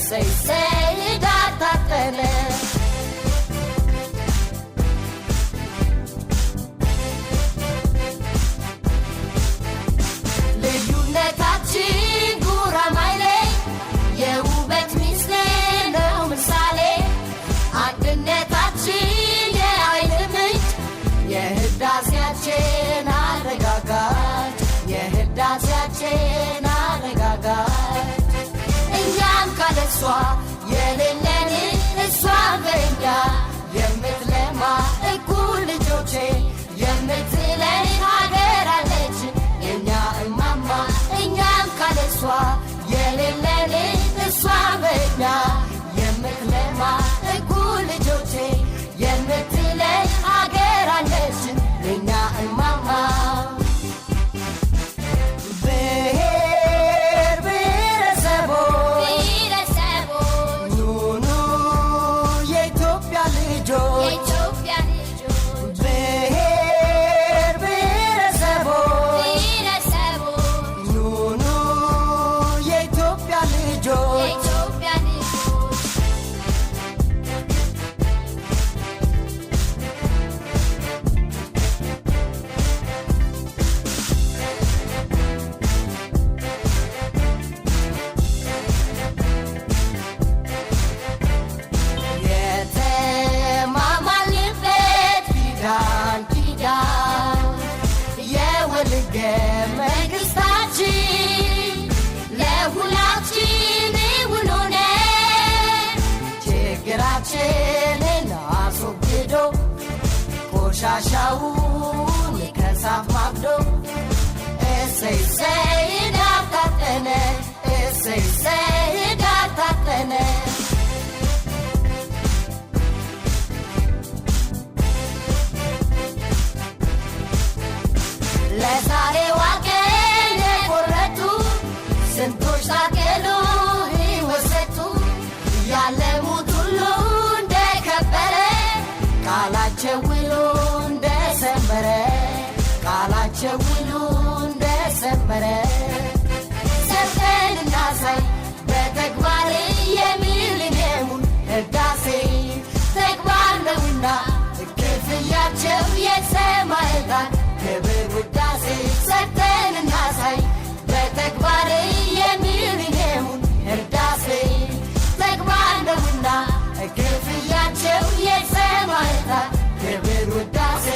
እሰይ እሰይ ዳታጠነ ልዩነታችን ጉራማይሌ የውበት ሚስጥር ነው ምሳሌ አንድነታችን የኃይል ምንጭ የህዳሴያችን አረጋጋጭ የህዳሴያችን አረጋጋጭ እኛም ካለሷ የሌለን እሷ በእኛ የምትለማ እኩል ልጆቼ የምትለን ሀገር አለች የእኛ እማማ እኛም ካለሷ የሌለን እሷ በእኛ የምትለማ እኩል ልጆቼ የምትለን ሀገር አለች የእኛ እማማ መንግስታችን ለሁላችን ውሎነ ችግራችንን አስወግዶ ቆሻሻውን ከሳፍ ማብዶ እሰይ እሰይ ዳታጠነ እሰይ እሰይ ዳታጠነ ለዛሬዋ ቀን የቆረጡ ስንቶች ታገሉ ሕይወት ያለሙት ሁሉ እንደከበረ ቃላቸው ውሎ እንደሰመረ ቃላቸው ውሎ እንደሰመረ ሰርተን እናሳይ በተግባር የሚሊኒየሙን ህዳሴ ተግባር ነውና ክፍያቸው የሰማዕታት ክብር ውዳሴ ሰርተን እናሳይ በተግባር የሚሊኒየሙን ህዳሴ ተግባር ነውና ክፍያቸው የሰማዕታት ክብር ውዳሴ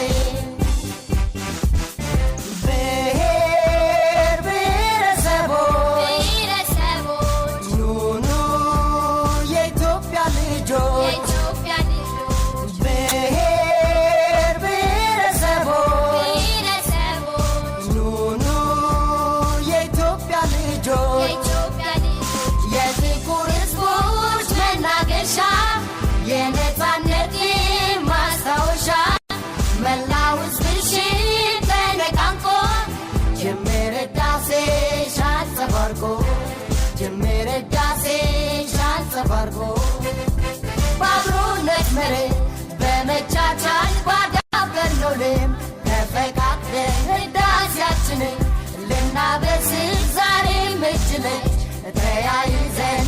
ብሔር ብሔረሰቦች ኑኑ የኢትዮጵያ ልጆች የጥቁር ህዝቦች መናገሻ የነፃነት ማስታወሻ መላው ህዝብሽን ተነቃንቆ ጅምር ህዳሴሽ አንጸባርቆ ጅምር ህዳሴሽ አንጸባርቆ በአብሮነት መርህ በመቻቻል ባዳበርነው ልምድ ተፈቃቅደን ህዳሴያችንን ልናበስር ዛሬም እጅ ለእጅ ተያይዘን